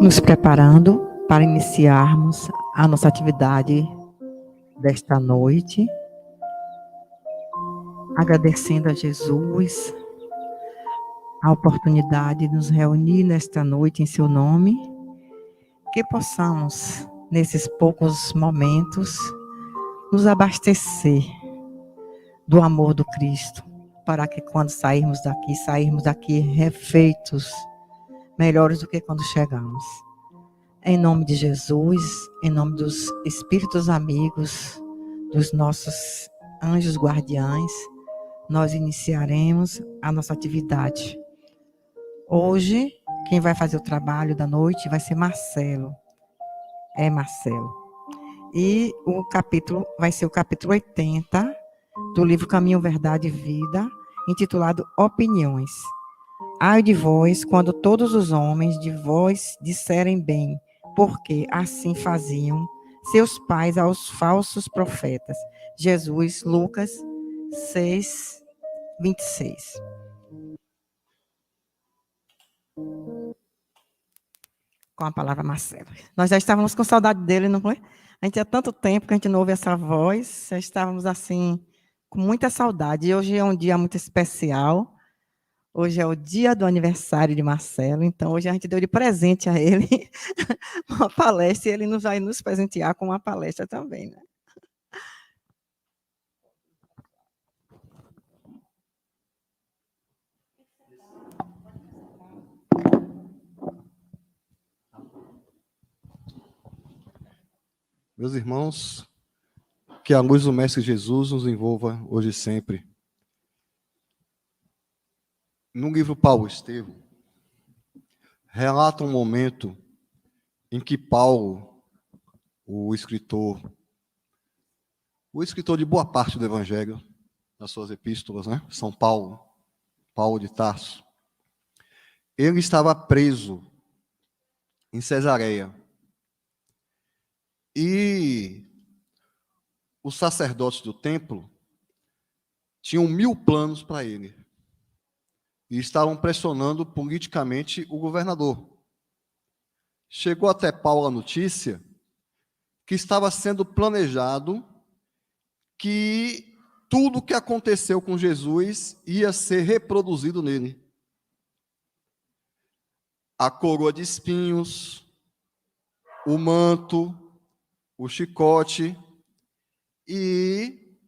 nos preparando para iniciarmos a nossa atividade desta noite, agradecendo a Jesus a oportunidade de nos reunir nesta noite em seu nome, que possamos, nesses poucos momentos, nos abastecer do amor do Cristo, para que quando sairmos daqui refeitos, melhores do que quando chegamos. Em nome de Jesus, em nome dos Espíritos amigos, dos nossos anjos guardiães, nós iniciaremos a nossa atividade. Hoje, quem vai fazer o trabalho da noite vai ser Marcelo. É Marcelo. E o capítulo vai ser o capítulo 80 do livro Caminho, Verdade e Vida, intitulado Opiniões. Ai de vós, quando todos os homens de vós disserem bem, porque assim faziam seus pais aos falsos profetas. Jesus, Lucas 6, 26. Com a palavra Marcelo. Nós já estávamos com saudade dele, não foi? A gente há tanto tempo que a gente não ouve essa voz, já estávamos assim, com muita saudade. E hoje é um dia muito especial. Hoje é o dia do aniversário de Marcelo, então hoje a gente deu de presente a ele uma palestra e ele nos vai nos presentear com uma palestra também, né? Meus irmãos, que a luz do Mestre Jesus nos envolva hoje e sempre. No livro Paulo Estevam, relata um momento em que Paulo, o escritor de boa parte do Evangelho, das suas epístolas, né? São Paulo de Tarso, ele estava preso em Cesareia. E os sacerdotes do templo tinham 1000 planos para ele. E estavam pressionando politicamente o governador. Chegou até Paulo a notícia que estava sendo planejado que tudo o que aconteceu com Jesus ia ser reproduzido nele. A coroa de espinhos, o manto, o chicote, e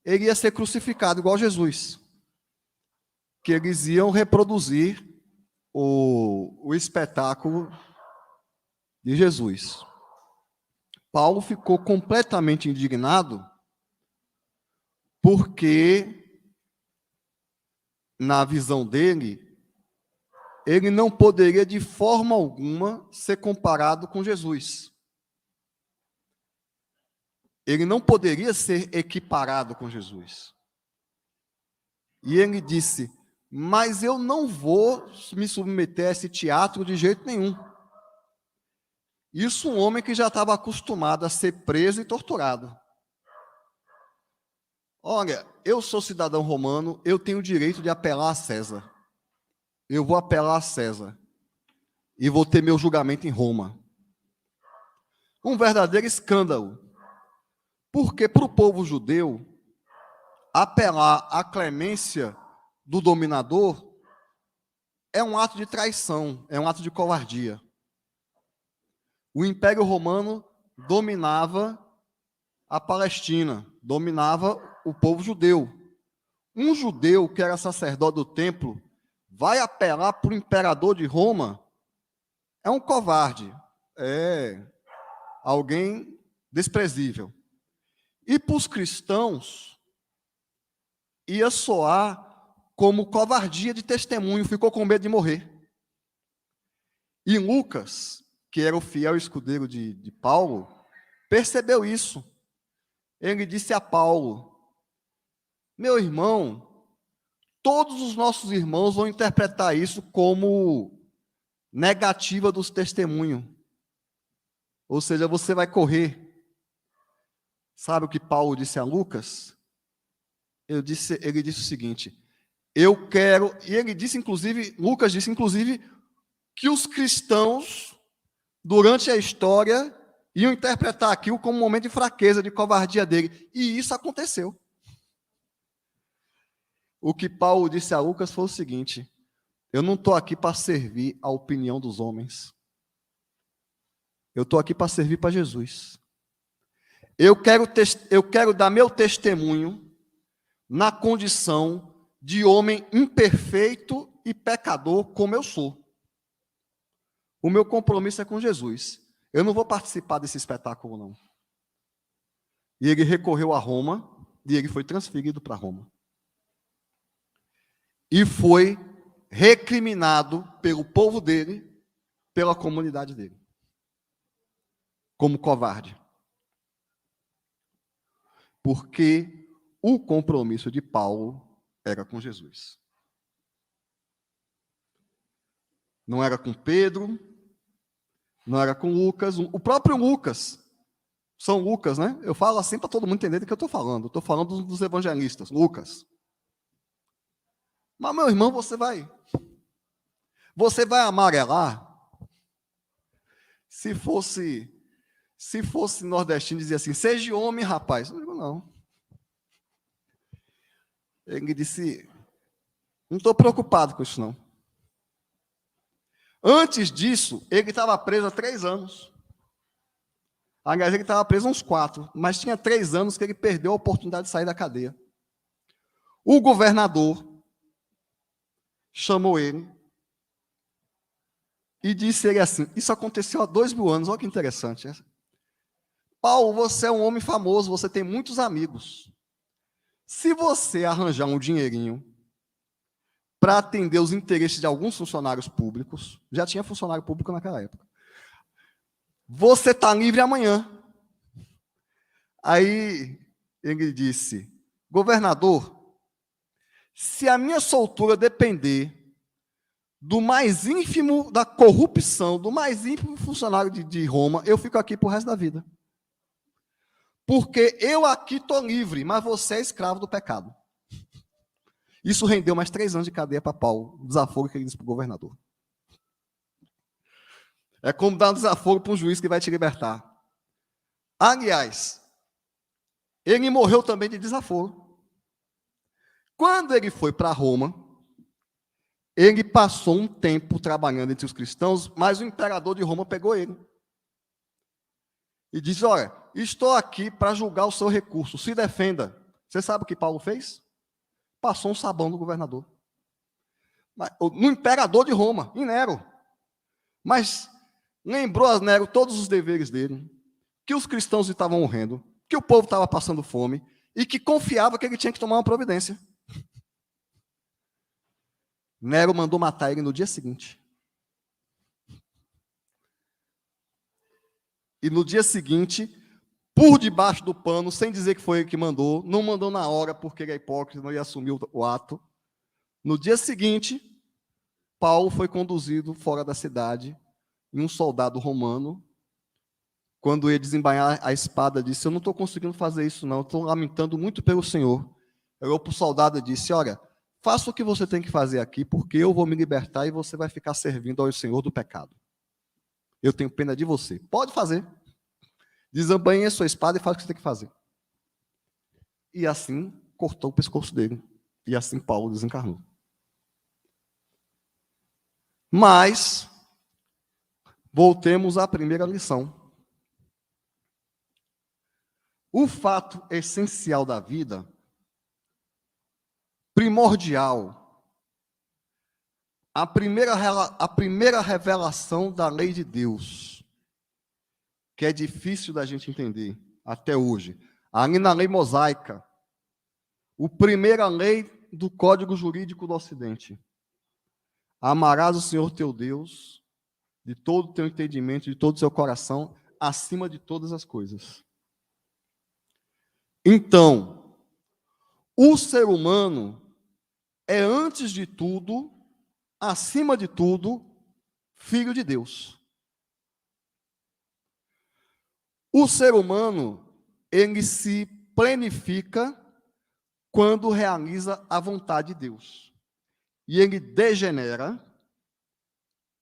ele ia ser crucificado igual Jesus. Que eles iam reproduzir o espetáculo de Jesus. Paulo ficou completamente indignado porque, na visão dele, ele não poderia de forma alguma ser comparado com Jesus. Ele não poderia ser equiparado com Jesus. E ele disse: mas eu não vou me submeter a esse teatro de jeito nenhum. Isso um homem que já estava acostumado a ser preso e torturado. Olha, eu sou cidadão romano, eu tenho o direito de apelar a César. Eu vou apelar a César. E vou ter meu julgamento em Roma. Um verdadeiro escândalo. Porque para o povo judeu, apelar à clemência do dominador é um ato de traição, é um ato de covardia. O Império Romano dominava a Palestina, dominava o povo judeu. Um judeu que era sacerdote do templo vai apelar para o imperador de Roma, é um covarde, é alguém desprezível. E para os cristãos, ia soar como covardia de testemunho, ficou com medo de morrer. E Lucas, que era o fiel escudeiro de Paulo, percebeu isso. Ele disse a Paulo: meu irmão, todos os nossos irmãos vão interpretar isso como negativa dos testemunhos. Ou seja, você vai correr. Sabe o que Paulo disse a Lucas? Ele disse o seguinte: eu quero, e ele disse inclusive, Lucas disse inclusive, que os cristãos durante a história, iam interpretar aquilo como um momento de fraqueza, de covardia dele. E isso aconteceu. O que Paulo disse a Lucas foi o seguinte: eu não estou aqui para servir a opinião dos homens. Eu estou aqui para servir para Jesus. Eu quero dar meu testemunho na condição de homem imperfeito e pecador como eu sou. O meu compromisso é com Jesus. Eu não vou participar desse espetáculo, não. E ele recorreu a Roma, e ele foi transferido para Roma. E foi recriminado pelo povo dele, pela comunidade dele, como covarde. Porque o compromisso de Paulo era com Jesus. Não era com Pedro, não era com Lucas, o próprio Lucas, São Lucas, né? Eu falo assim para todo mundo entender do que eu estou falando. Eu estou falando dos evangelistas, Lucas. Mas, meu irmão, você vai amarelar? Se fosse nordestino, dizia assim, seja homem, rapaz. Eu digo, não. Ele disse, não estou preocupado com isso, não. Antes disso, ele estava preso há 3 anos. Aliás, ele estava preso há uns 4, mas tinha 3 anos que ele perdeu a oportunidade de sair da cadeia. O governador chamou ele e disse ele assim, isso aconteceu há 2000 anos, olha que interessante. Paulo, você é um homem famoso, você tem muitos amigos. Se você arranjar um dinheirinho para atender os interesses de alguns funcionários públicos, já tinha funcionário público naquela época, você está livre amanhã. Aí ele disse, governador, se a minha soltura depender do mais ínfimo da corrupção, do mais ínfimo funcionário de Roma, eu fico aqui para o resto da vida. Porque eu aqui estou livre, mas você é escravo do pecado. Isso rendeu mais 3 anos de cadeia para Paulo, o desaforo que ele disse para o governador. É como dar um desaforo para um juiz que vai te libertar. Aliás, ele morreu também de desaforo. Quando ele foi para Roma, ele passou um tempo trabalhando entre os cristãos, mas o imperador de Roma pegou ele. E disse, olha, estou aqui para julgar o seu recurso, se defenda. Você sabe o que Paulo fez? Passou um sabão no governador. No imperador de Roma, em Nero. Mas lembrou a Nero todos os deveres dele, que os cristãos estavam morrendo, que o povo estava passando fome, e que confiava que ele tinha que tomar uma providência. Nero mandou matar ele no dia seguinte. E no dia seguinte, por debaixo do pano, sem dizer que foi ele que mandou, não mandou na hora, porque ele é hipócrita, não ia assumir o ato. No dia seguinte, Paulo foi conduzido fora da cidade, e um soldado romano, quando ia desembainhar a espada, disse, eu não estou conseguindo fazer isso não, estou lamentando muito pelo Senhor. Olhou para o soldado e disse, olha, faça o que você tem que fazer aqui, porque eu vou me libertar e você vai ficar servindo ao Senhor do pecado. Eu tenho pena de você. Pode fazer. Desembainhe a sua espada e faça o que você tem que fazer. E assim, cortou o pescoço dele. E assim Paulo desencarnou. Mas, voltemos à primeira lição. O fato essencial da vida, primordial, a primeira revelação da lei de Deus, que é difícil da gente entender até hoje. Ali na lei mosaica, a primeira lei do Código Jurídico do Ocidente. Amarás o Senhor teu Deus de todo o teu entendimento, de todo o seu coração, acima de todas as coisas. Então, o ser humano é, antes de tudo, acima de tudo, filho de Deus. O ser humano, ele se planifica quando realiza a vontade de Deus. E ele degenera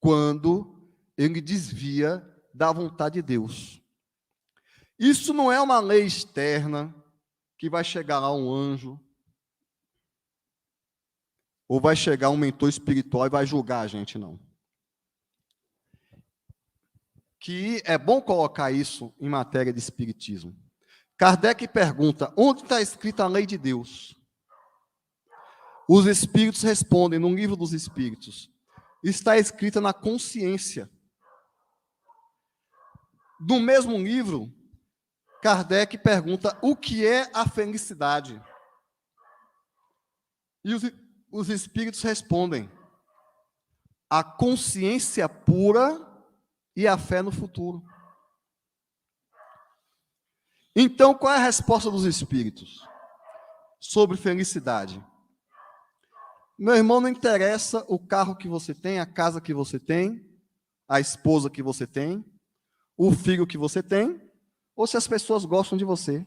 quando ele desvia da vontade de Deus. Isso não é uma lei externa que vai chegar lá um anjo ou vai chegar um mentor espiritual e vai julgar a gente, não. Que é bom colocar isso em matéria de espiritismo. Kardec pergunta, onde está escrita a lei de Deus? Os espíritos respondem, no livro dos espíritos, está escrita na consciência. No mesmo livro, Kardec pergunta, o que é a felicidade? E os espíritos respondem, a consciência pura e a fé no futuro. Então, qual é a resposta dos espíritos sobre felicidade? Meu irmão, não interessa o carro que você tem, a casa que você tem, a esposa que você tem, o filho que você tem, ou se as pessoas gostam de você.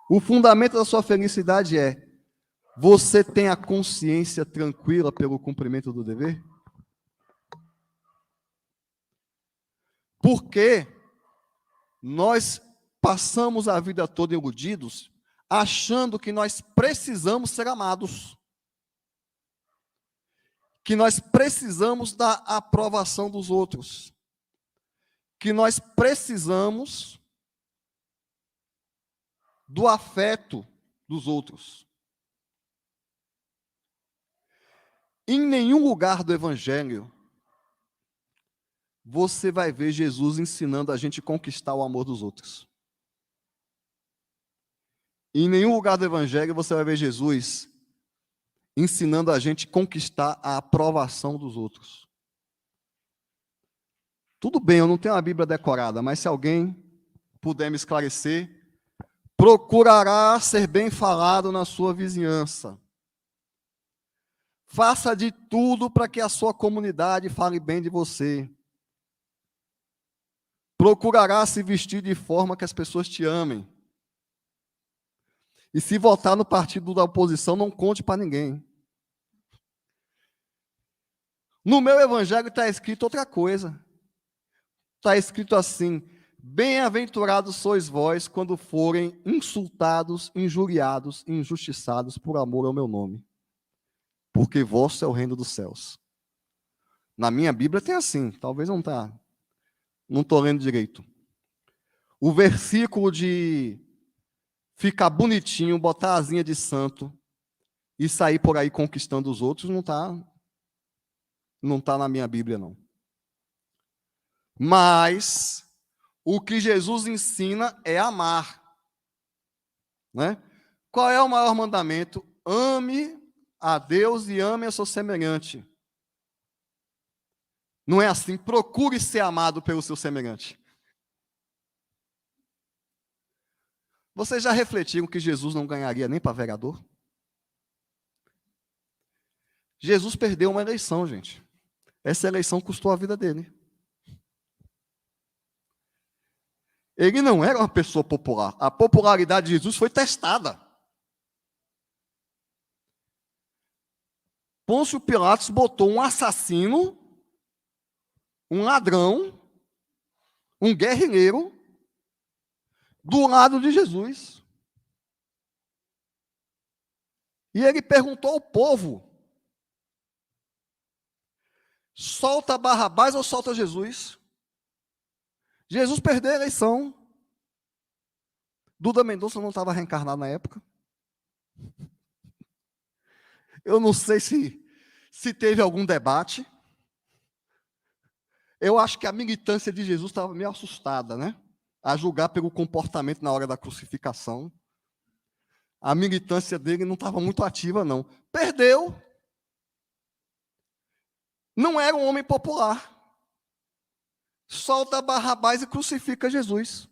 O fundamento da sua felicidade é: você tem a consciência tranquila pelo cumprimento do dever? Porque nós passamos a vida toda iludidos, achando que nós precisamos ser amados, que nós precisamos da aprovação dos outros, que nós precisamos do afeto dos outros. Em nenhum lugar do Evangelho você vai ver Jesus ensinando a gente a conquistar o amor dos outros. Em nenhum lugar do Evangelho você vai ver Jesus ensinando a gente a conquistar a aprovação dos outros. Tudo bem, eu não tenho a Bíblia decorada, mas se alguém puder me esclarecer, procurará ser bem falado na sua vizinhança. Faça de tudo para que a sua comunidade fale bem de você. Procurará se vestir de forma que as pessoas te amem. E se votar no partido da oposição, não conte para ninguém. No meu evangelho está escrito outra coisa. Está escrito assim: bem-aventurados sois vós quando forem insultados, injuriados e injustiçados por amor ao meu nome, porque vosso é o reino dos céus. Na minha Bíblia tem assim, talvez não está. Não estou lendo direito. O versículo de ficar bonitinho, botar a asinha de santo e sair por aí conquistando os outros, não tá na minha Bíblia, não. Mas o que Jesus ensina é amar. Né? Qual é o maior mandamento? Ame a Deus e ame a seu semelhante. Não é assim, procure ser amado pelo seu semelhante. Vocês já refletiram que Jesus não ganharia nem para vereador? Jesus perdeu uma eleição, gente. Essa eleição custou a vida dele. Ele não era uma pessoa popular. A popularidade de Jesus foi testada. Pôncio Pilatos botou um assassino, um ladrão, um guerrilheiro do lado de Jesus. E ele perguntou ao povo: solta Barrabás ou solta Jesus? Jesus perdeu a eleição. Duda Mendonça não estava reencarnado na época. Eu não sei se teve algum debate. Eu acho que a militância de Jesus estava meio assustada, né? A julgar pelo comportamento na hora da crucificação. A militância dele não estava muito ativa, não. Perdeu. Não era um homem popular. Solta Barrabás e crucifica Jesus.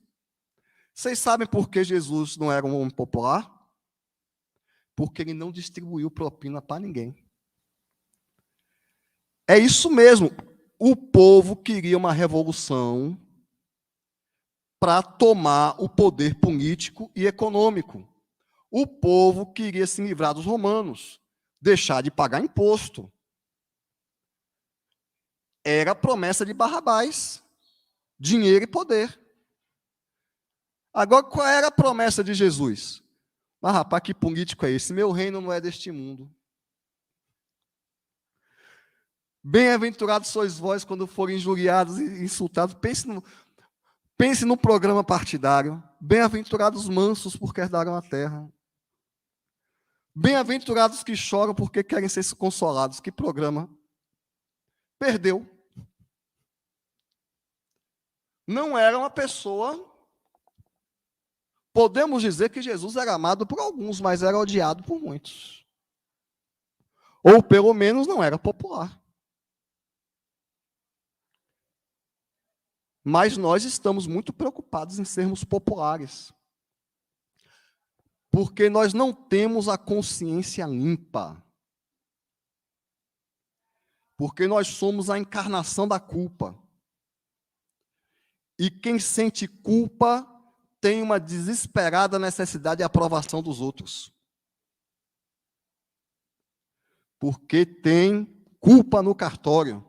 Vocês sabem por que Jesus não era um homem popular? Porque ele não distribuiu propina para ninguém. É isso mesmo. O povo queria uma revolução para tomar o poder político e econômico. O povo queria se livrar dos romanos, deixar de pagar imposto. Era a promessa de Barrabás: dinheiro e poder. Agora, qual era a promessa de Jesus? Mas, rapaz, que político é esse? Meu reino não é deste mundo. Bem-aventurados sois vós quando forem injuriados e insultados. Pense no programa partidário. Bem-aventurados os mansos, porque herdarão a terra. Bem-aventurados que choram, porque querem ser consolados. Que programa? Perdeu. Não era uma pessoa... Podemos dizer que Jesus era amado por alguns, mas era odiado por muitos. Ou, pelo menos, não era popular. Mas nós estamos muito preocupados em sermos populares. Porque nós não temos a consciência limpa. Porque nós somos a encarnação da culpa. E quem sente culpa tem uma desesperada necessidade de aprovação dos outros. Porque tem culpa no cartório.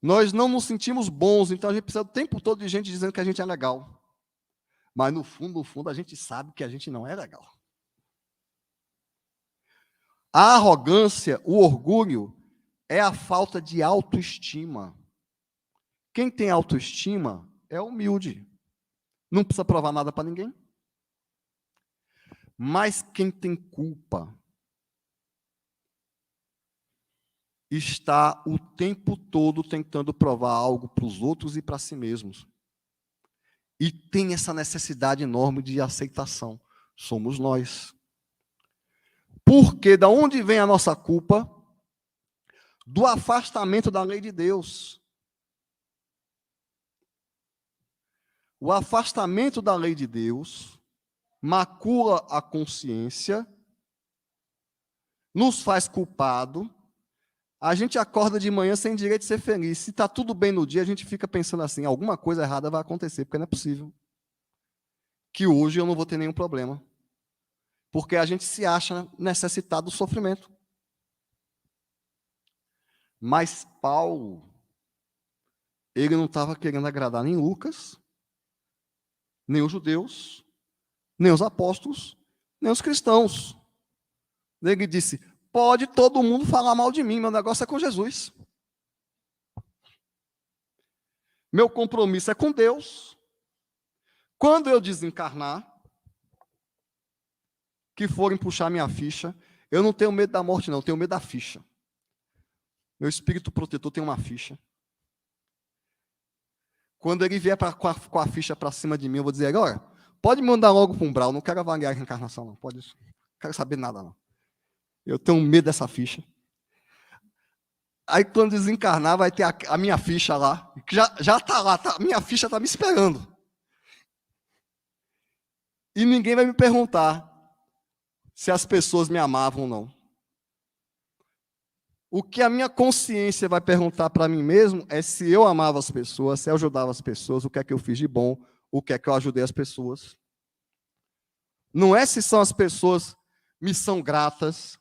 Nós não nos sentimos bons, então a gente precisa o tempo todo de gente dizendo que a gente é legal. Mas no fundo, a gente sabe que a gente não é legal. A arrogância, o orgulho, é a falta de autoestima. Quem tem autoestima é humilde. Não precisa provar nada para ninguém. Mas quem tem culpa está o tempo todo tentando provar algo para os outros e para si mesmos. E tem essa necessidade enorme de aceitação. Somos nós. Porque da onde vem a nossa culpa? Do afastamento da lei de Deus. O afastamento da lei de Deus macula a consciência, nos faz culpado. A gente acorda de manhã sem direito de ser feliz. Se está tudo bem no dia, a gente fica pensando assim, alguma coisa errada vai acontecer, porque não é possível que hoje eu não vou ter nenhum problema. Porque a gente se acha necessitado do sofrimento. Mas Paulo, ele não estava querendo agradar nem Lucas, nem os judeus, nem os apóstolos, nem os cristãos. Ele disse, pode todo mundo falar mal de mim, meu negócio é com Jesus. Meu compromisso é com Deus. Quando eu desencarnar, que forem puxar minha ficha, eu não tenho medo da morte, não, eu tenho medo da ficha. Meu espírito protetor tem uma ficha. Quando ele vier com a ficha para cima de mim, eu vou dizer, olha, pode me mandar logo para o umbral, não quero avaliar a reencarnação, não, pode isso. Não quero saber nada, não. Eu tenho medo dessa ficha. Aí, quando desencarnar, vai ter a minha ficha lá, que já está lá, a minha ficha está me esperando. E ninguém vai me perguntar se as pessoas me amavam ou não. O que a minha consciência vai perguntar para mim mesmo é se eu amava as pessoas, se eu ajudava as pessoas, o que é que eu fiz de bom, o que é que eu ajudei as pessoas. Não é se são as pessoas me são gratas.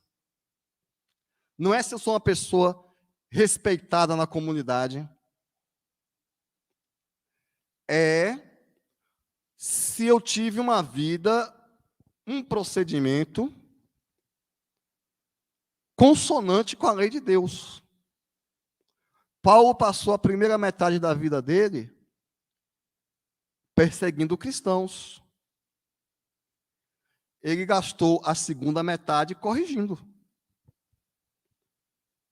Não é se eu sou uma pessoa respeitada na comunidade. É se eu tive uma vida, um procedimento consonante com a lei de Deus. Paulo passou a primeira metade da vida dele perseguindo cristãos. Ele gastou a segunda metade corrigindo.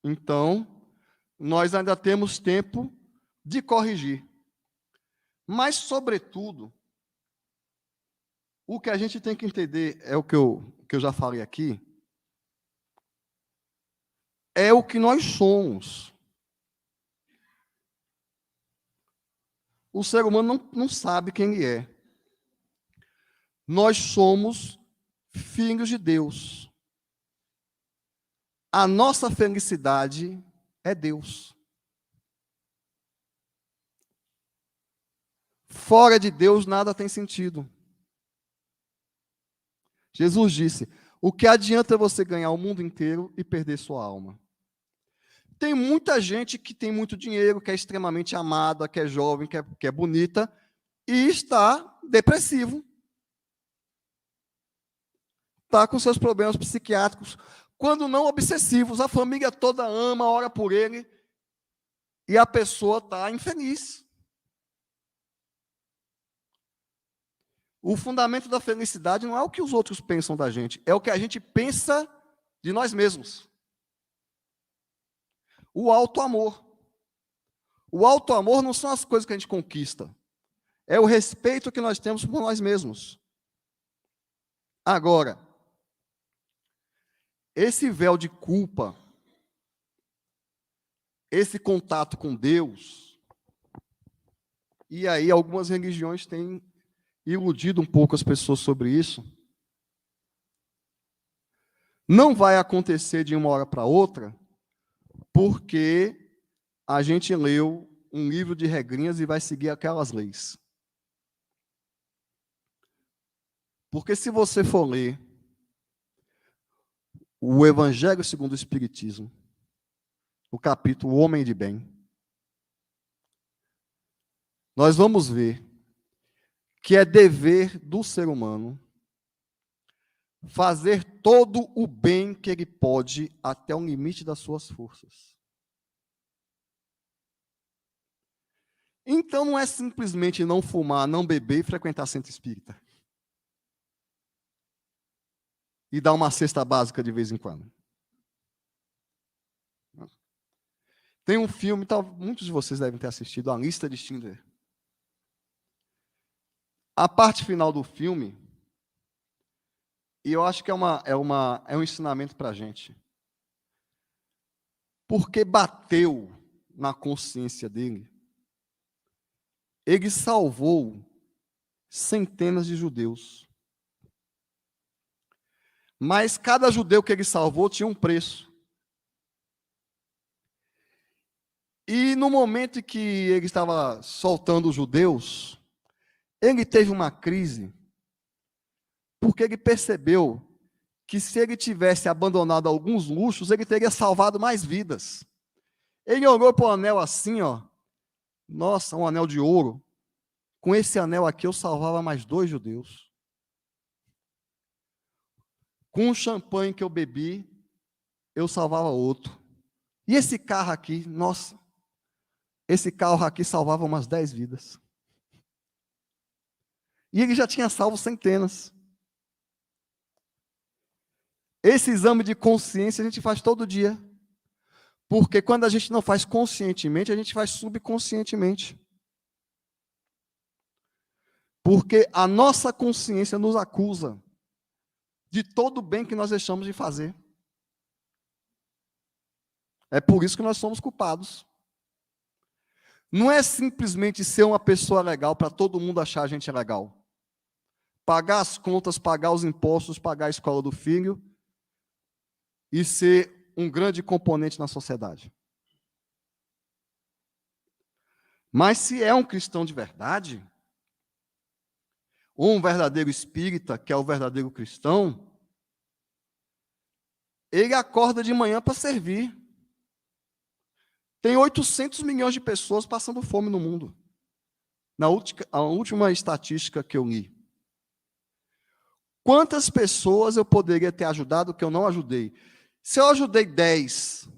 Então, nós ainda temos tempo de corrigir. Mas, sobretudo, o que a gente tem que entender é o que eu já falei aqui, é o que nós somos. O ser humano não sabe quem ele é. Nós somos filhos de Deus. A nossa felicidade é Deus. Fora de Deus nada tem sentido. Jesus disse, o que adianta você ganhar o mundo inteiro e perder sua alma? Tem muita gente que tem muito dinheiro, que é extremamente amada, que é jovem, que é bonita, e está depressivo. Está com seus problemas psiquiátricos, quando não obsessivos. A família toda ama, ora por ele, e a pessoa está infeliz. O fundamento da felicidade não é o que os outros pensam da gente, é o que a gente pensa de nós mesmos. O auto-amor. O auto-amor não são as coisas que a gente conquista, é o respeito que nós temos por nós mesmos. Agora, esse véu de culpa, esse contato com Deus, e aí algumas religiões têm iludido um pouco as pessoas sobre isso, não vai acontecer de uma hora para outra, porque a gente leu um livro de regrinhas e vai seguir aquelas leis. Porque se você for ler o Evangelho segundo o Espiritismo, o capítulo O Homem de Bem, nós vamos ver que é dever do ser humano fazer todo o bem que ele pode até o limite das suas forças. Então não é simplesmente não fumar, não beber e frequentar centro espírita. E dar uma cesta básica de vez em quando. Tem um filme, muitos de vocês devem ter assistido, A Lista de Schindler. A parte final do filme, e eu acho que é um ensinamento para a gente. Porque bateu na consciência dele, ele salvou centenas de judeus. Mas cada judeu que ele salvou tinha um preço. E no momento em que ele estava soltando os judeus, ele teve uma crise, porque ele percebeu que se ele tivesse abandonado alguns luxos, ele teria salvado mais vidas. Ele olhou para o anel assim, ó. Nossa, um anel de ouro. Com esse anel aqui eu salvava mais 2 judeus. Com o champanhe que eu bebi, eu salvava outro. E esse carro aqui, nossa, esse carro aqui salvava umas 10 vidas. E ele já tinha salvo centenas. Esse exame de consciência a gente faz todo dia. Porque quando a gente não faz conscientemente, a gente faz subconscientemente. Porque a nossa consciência nos acusa de todo o bem que nós deixamos de fazer. É por isso que nós somos culpados. Não é simplesmente ser uma pessoa legal para todo mundo achar a gente legal. Pagar as contas, pagar os impostos, pagar a escola do filho e ser um grande componente na sociedade. Mas se é um cristão de verdade, ou um verdadeiro espírita, que é o verdadeiro cristão, ele acorda de manhã para servir. Tem 800 milhões de pessoas passando fome no mundo. A última estatística que eu li. Quantas pessoas eu poderia ter ajudado que eu não ajudei? Se eu ajudei 10,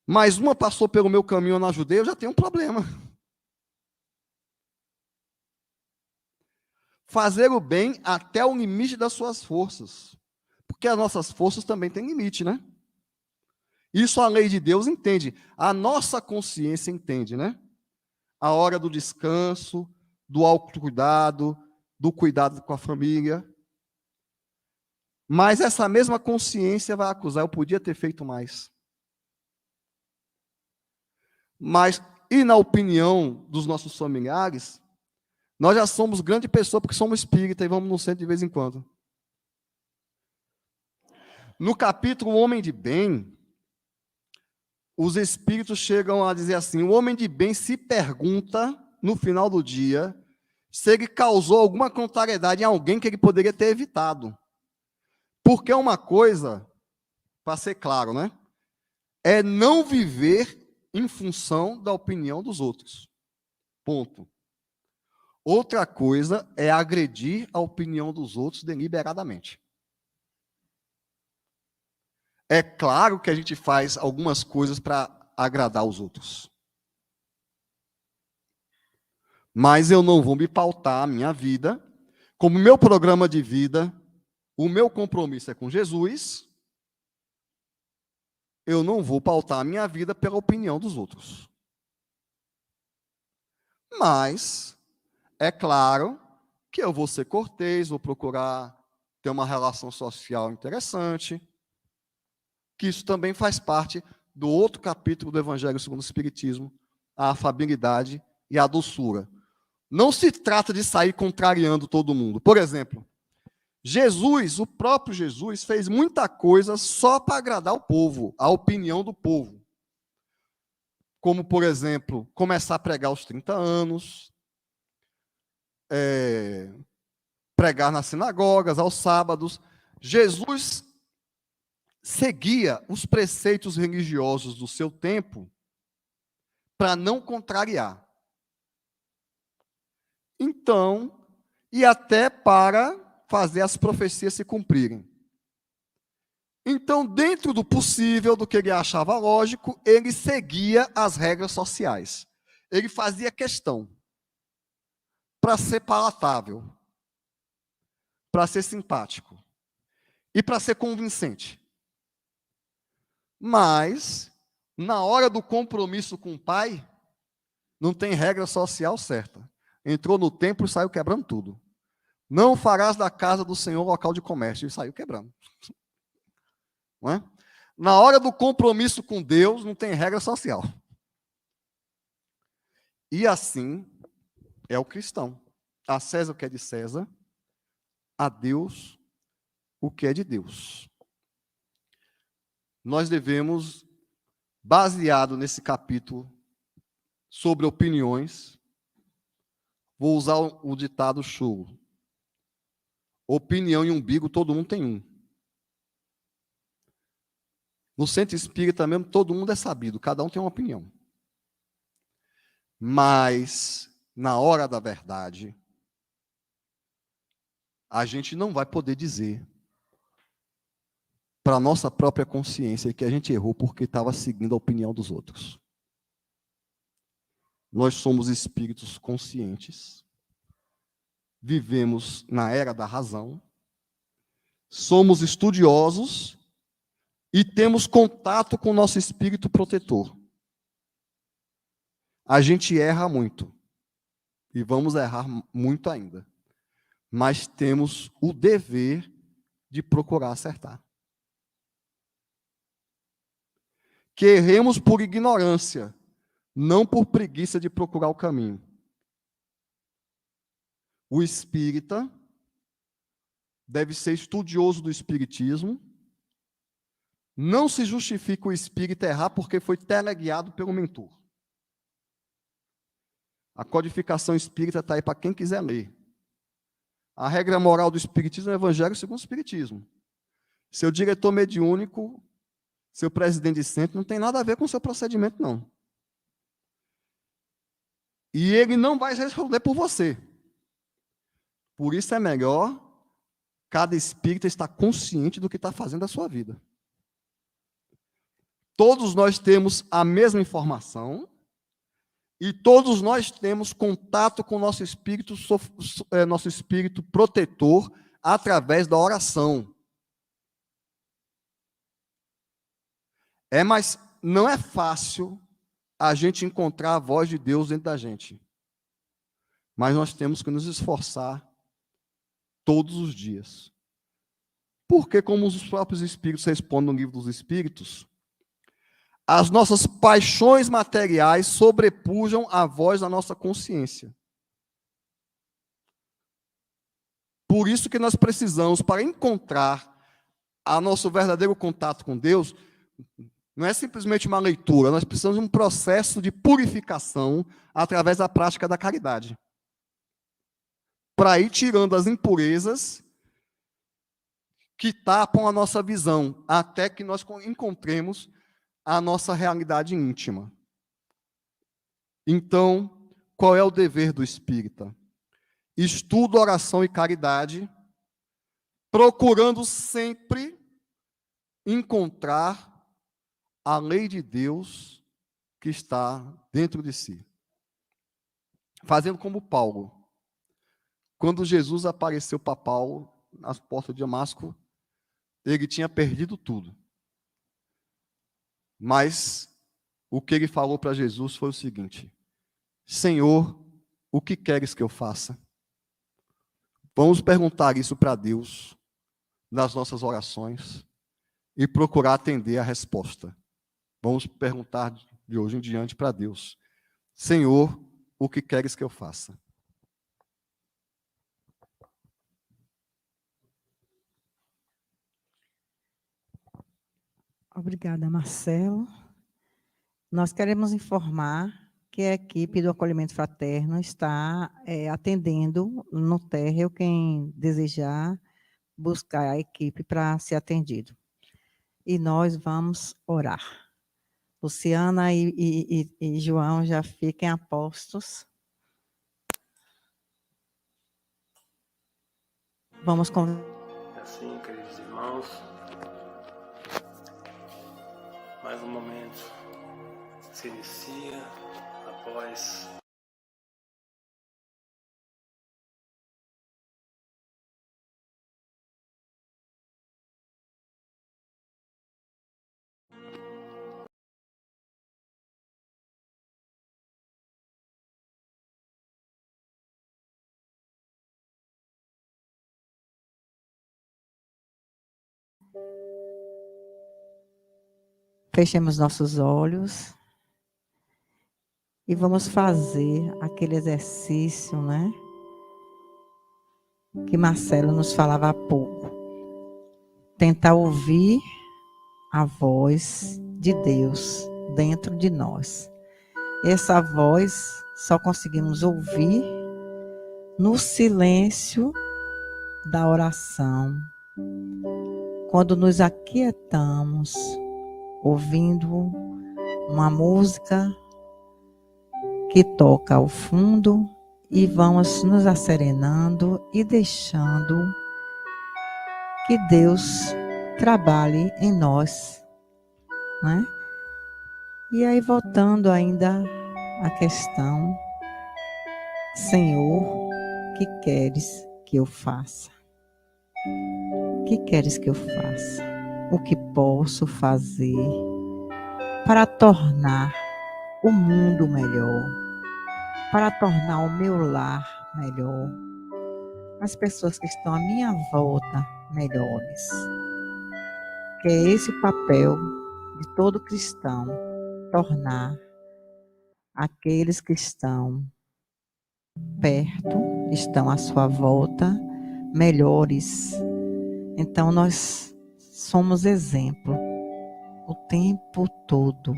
mas uma passou pelo meu caminho e eu não ajudei, eu já tenho um problema. Fazer o bem até o limite das suas forças. Porque as nossas forças também têm limite, né? Isso a lei de Deus entende. A nossa consciência entende, né? A hora do descanso, do autocuidado, do cuidado com a família. Mas essa mesma consciência vai acusar, eu podia ter feito mais. Mas, e na opinião dos nossos familiares, nós já somos grande pessoa porque somos espírita e vamos no centro de vez em quando. No capítulo O Homem de Bem, os espíritos chegam a dizer assim, o homem de bem se pergunta, no final do dia, se ele causou alguma contrariedade em alguém que ele poderia ter evitado. Porque uma coisa, para ser claro, né? é não viver em função da opinião dos outros. Ponto. Outra coisa é agredir a opinião dos outros deliberadamente. É claro que a gente faz algumas coisas para agradar os outros. Mas eu não vou me pautar a minha vida, como meu programa de vida, o meu compromisso é com Jesus, eu não vou pautar a minha vida pela opinião dos outros. Mas é claro que eu vou ser cortês, vou procurar ter uma relação social interessante, que isso também faz parte do outro capítulo do Evangelho segundo o Espiritismo, a afabilidade e a doçura. Não se trata de sair contrariando todo mundo. Por exemplo, Jesus, o próprio Jesus, fez muita coisa só para agradar o povo, a opinião do povo. Como, por exemplo, começar a pregar aos 30 anos, pregar nas sinagogas, aos sábados. Jesus seguia os preceitos religiosos do seu tempo para não contrariar. Então, e até para fazer as profecias se cumprirem. Então, dentro do possível, do que ele achava lógico, ele seguia as regras sociais. Ele fazia questão para ser palatável, para ser simpático e para ser convincente. Mas, na hora do compromisso com o Pai, não tem regra social certa. Entrou no templo e saiu quebrando tudo. Não farás da casa do Senhor local de comércio. E saiu quebrando. Não é? Na hora do compromisso com Deus, não tem regra social. E assim é o cristão. A César o que é de César, a Deus o que é de Deus. Nós devemos, baseado nesse capítulo sobre opiniões, vou usar o ditado show. Opinião e umbigo, todo mundo tem um. No centro espírita mesmo, todo mundo é sabido, cada um tem uma opinião. Mas, na hora da verdade, a gente não vai poder dizer para a nossa própria consciência que a gente errou porque estava seguindo a opinião dos outros. Nós somos espíritos conscientes, vivemos na era da razão, somos estudiosos e temos contato com o nosso espírito protetor. A gente erra muito, e vamos errar muito ainda, mas temos o dever de procurar acertar. Que erremos por ignorância, não por preguiça de procurar o caminho. O espírita deve ser estudioso do espiritismo. Não se justifica o espírita errar porque foi teleguiado pelo mentor. A codificação espírita está aí para quem quiser ler. A regra moral do espiritismo é o Evangelho segundo o Espiritismo. Seu diretor mediúnico, seu presidente de centro, não tem nada a ver com o seu procedimento, não. E ele não vai responder por você. Por isso é melhor cada espírita estar consciente do que está fazendo da sua vida. Todos nós temos a mesma informação e todos nós temos contato com o nosso espírito protetor através da oração. Mas não é fácil a gente encontrar a voz de Deus dentro da gente. Mas nós temos que nos esforçar todos os dias. Porque, como os próprios Espíritos respondem no Livro dos Espíritos, as nossas paixões materiais sobrepujam a voz da nossa consciência. Por isso que nós precisamos, para encontrar o nosso verdadeiro contato com Deus, não é simplesmente uma leitura, nós precisamos de um processo de purificação através da prática da caridade. Para ir tirando as impurezas que tapam a nossa visão, até que nós encontremos a nossa realidade íntima. Então, qual é o dever do espírita? Estudo, oração e caridade, procurando sempre encontrar a lei de Deus que está dentro de si. Fazendo como Paulo. Quando Jesus apareceu para Paulo nas portas de Damasco, ele tinha perdido tudo. Mas o que ele falou para Jesus foi o seguinte: Senhor, o que queres que eu faça? Vamos perguntar isso para Deus nas nossas orações e procurar atender a resposta. Vamos perguntar de hoje em diante para Deus: Senhor, o que queres que eu faça? Obrigada, Marcelo. Nós queremos informar que a equipe do acolhimento fraterno está atendendo no térreo quem desejar buscar a equipe para ser atendido. E nós vamos orar. Luciana e João já fiquem a postos. Vamos conversar. Assim, queridos irmãos, mais um momento se inicia após Fechemos nossos olhos e vamos fazer aquele exercício, né? Que Marcelo nos falava há pouco. Tentar ouvir a voz de Deus dentro de nós. Essa voz só conseguimos ouvir no silêncio da oração, quando nos aquietamos, ouvindo uma música que toca ao fundo e vamos nos asserenando e deixando que Deus trabalhe em nós, né? E aí, voltando ainda à questão, Senhor, o que queres que eu faça? O que queres que eu faça? O que posso fazer para tornar o mundo melhor? Para tornar o meu lar melhor? As pessoas que estão à minha volta melhores? Que é esse o papel de todo cristão, tornar aqueles que estão perto, estão à sua volta, melhores. Então, nós somos exemplo o tempo todo.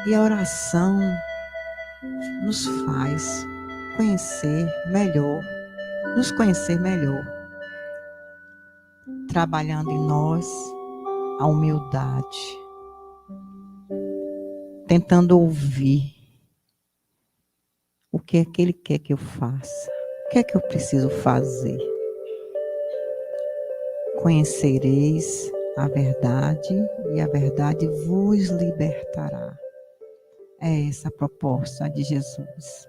E a oração nos faz conhecer melhor, nos conhecer melhor, trabalhando em nós a humildade, tentando ouvir o que é que Ele quer que eu faça, o que é que eu preciso fazer. Conhecereis a verdade e a verdade vos libertará. É essa a proposta de Jesus.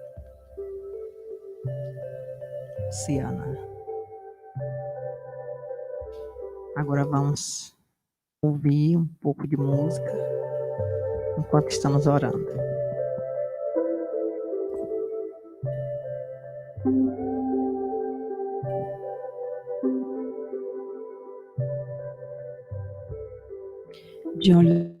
Luciana. Agora vamos ouvir um pouco de música enquanto estamos orando. De olhos